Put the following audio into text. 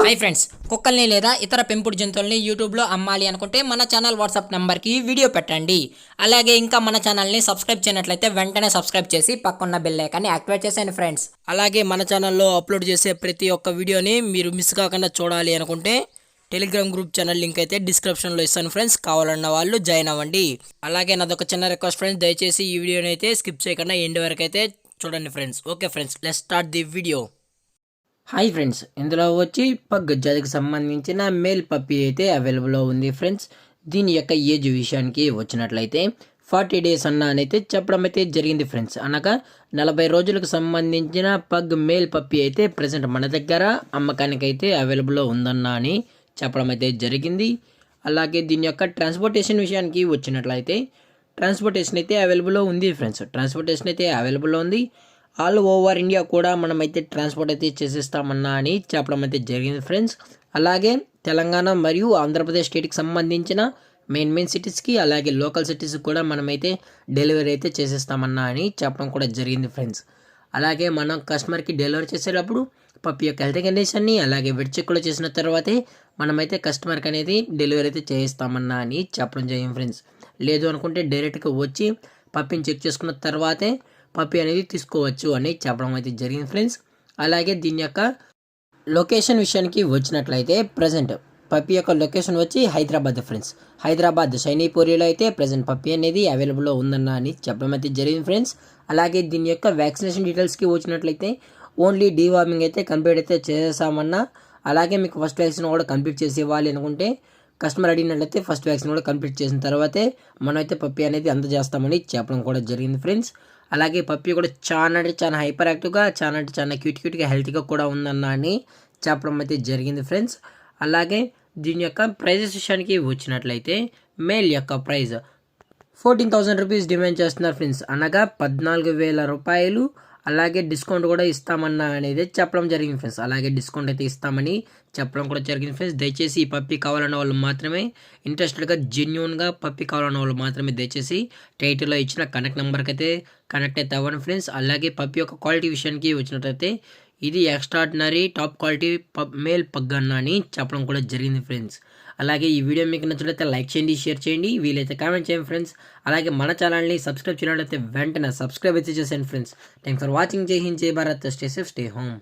Hi friends, కుక్కల్ని లేదా ఇతర పెంపుడు జంతువుల్ని యూట్యూబ్లో అమ్మాలి అనుకుంటే మన ఛానల్ వాట్సాప్ నెంబర్కి వీడియో పెట్టండి. అలాగే ఇంకా మన ఛానల్ని సబ్స్క్రైబ్ చేయనట్లయితే వెంటనే సబ్స్క్రైబ్ చేసి పక్కన్న బెల్ ఐకాన్ని యాక్టివేట్ చేసేయండి ఫ్రెండ్స్. అలాగే మన ఛానల్లో అప్లోడ్ చేసే ప్రతి ఒక్క వీడియోని మీరు మిస్ కాకుండా చూడాలి అనుకుంటే టెలిగ్రామ్ గ్రూప్ ఛానల్ లింక్ అయితే డిస్క్రిప్షన్లో ఇస్తాను ఫ్రెండ్స్. కావాలన్న వాళ్ళు జాయిన్ అవ్వండి. అలాగే నాదొక చిన్న రిక్వెస్ట్ ఫ్రెండ్స్, దయచేసి ఈ వీడియోని అయితే స్కిప్ చేయకుండా ఎండ్ వరకు అయితే చూడండి friends. Okay friends, let's start the video. Hi friends, ఇందులో వచ్చి పగ్ జాతికి సంబంధించిన మేల్ పప్పీ అయితే అవైలబుల్లో ఉంది ఫ్రెండ్స్. దీని యొక్క ఏజ్ విషయానికి వచ్చినట్లయితే 40 days అయితే చెప్పడం అయితే జరిగింది ఫ్రెండ్స్. అనగా 40 రోజులకు సంబంధించిన పగ్ మేల్ పప్పీ అయితే ప్రజెంట్ మన దగ్గర అమ్మకానికి అయితే అవైలబుల్లో ఉందన్న అని చెప్పడం అయితే జరిగింది. అలాగే దీని యొక్క ట్రాన్స్పోర్టేషన్ విషయానికి వచ్చినట్లయితే ట్రాన్స్పోర్టేషన్ అయితే అవైలబుల్లో ఉంది ఫ్రెండ్స్. ట్రాన్స్పోర్టేషన్ అయితే అవైలబుల్లో ఉంది. ఆల్ ఓవర్ ఇండియా కూడా మనమైతే ట్రాన్స్పోర్ట్ అయితే చేసేస్తామన్నా అని చెప్పడం అయితే జరిగింది ఫ్రెండ్స్. అలాగే తెలంగాణ మరియు ఆంధ్రప్రదేశ్ స్టేట్కి సంబంధించిన మెయిన్ సిటీస్కి అలాగే లోకల్ సిటీస్కి కూడా మనమైతే డెలివరీ అయితే చేసేస్తామన్నా అని చెప్పడం కూడా జరిగింది ఫ్రెండ్స్. అలాగే మనం కస్టమర్కి డెలివరీ చేసేటప్పుడు పప్పి యొక్క హెల్త్ కండిషన్ని అలాగే వెట్ చెక్ కూడా చేసిన తర్వాతే మనమైతే కస్టమర్కి అనేది డెలివరీ అయితే చేయిస్తామన్నా అని చెప్పడం జరిగింది ఫ్రెండ్స్. లేదు అనుకుంటే డైరెక్ట్గా వచ్చి పప్పిని చెక్ చేసుకున్న తర్వాతే పప్పి అనేది తీసుకోవచ్చు అని చెప్పడం అయితే జరిగింది ఫ్రెండ్స్. అలాగే దీని యొక్క లొకేషన్ విషయానికి వచ్చినట్లయితే ప్రజెంట్ పప్పి యొక్క లొకేషన్ వచ్చి హైదరాబాద్ ఫ్రెండ్స్. హైదరాబాద్ షైనీపూరిలో అయితే ప్రజెంట్ పప్పి అనేది అవైలబుల్లో ఉందన్న అని చెప్పడం అయితే జరిగింది ఫ్రెండ్స్. అలాగే దీని యొక్క వ్యాక్సినేషన్ డీటెయిల్స్కి వచ్చినట్లయితే ఓన్లీ డీవార్మింగ్ అయితే కంప్లీట్ అయితే చేసేసామన్నా. అలాగే మీకు ఫస్ట్ వ్యాక్సిన్ కూడా కంప్లీట్ చేసి ఇవ్వాలి అనుకుంటే కస్టమర్ అడిగినట్లయితే ఫస్ట్ వ్యాక్సిన్ కూడా కంప్లీట్ చేసిన తర్వాతే మనమైతే పప్పి అనేది అందజేస్తామని చెప్పడం కూడా జరిగింది ఫ్రెండ్స్. అలాగే పప్పి కూడా చాలా హైపర్ యాక్టివ్గా చాలా క్యూట్గా హెల్తీగా కూడా ఉందన్న అని చెప్పడం అయితే జరిగింది ఫ్రెండ్స్. అలాగే దీని యొక్క ప్రైజెస్ విషయానికి వచ్చినట్లయితే మేల్ యొక్క ప్రైజ్ 14,000 రూపీస్ డిమాండ్ చేస్తున్నారు ఫ్రెండ్స్. అనగా 14,000 రూపాయలు. అలాగే డిస్కౌంట్ కూడా ఇస్తామన్నా అనేది చెప్పడం జరిగింది ఫ్రెండ్స్. అలాగే డిస్కౌంట్ అయితే ఇస్తామని చెప్పడం కూడా జరిగింది ఫ్రెండ్స్. దయచేసి ఈ పప్పి కావాలన్న వాళ్ళు మాత్రమే, ఇంట్రెస్టెడ్గా జెన్యూన్గా పప్పి కావాలన్న వాళ్ళు మాత్రమే దయచేసి టైటిల్లో ఇచ్చిన కనెక్ట్ నెంబర్కి అయితే కనెక్ట్ అయితే అవ్వండి ఫ్రెండ్స్. అలాగే పప్పి యొక్క క్వాలిటీ విషయానికి వచ్చినట్లయితే ఇది extraordinary top quality male pug అన్న అని చెప్పడం కూడా జరిగింది ఫ్రెండ్స్. అలాగే ఈ వీడియో మీకు నచ్చినట్లయితే లైక్ చేయండి, షేర్ చేయండి, వీలైతే కామెంట్ చేయండి ఫ్రెండ్స్. అలాగే మన ఛానల్ని సబ్స్క్రైబ్ చేయనట్లయితే వెంటనే సబ్స్క్రైబ్ అయితే చేసేయండి ఫ్రెండ్స్. Thanks for watching. జై హింద్, జై Bharat, stay safe, stay home.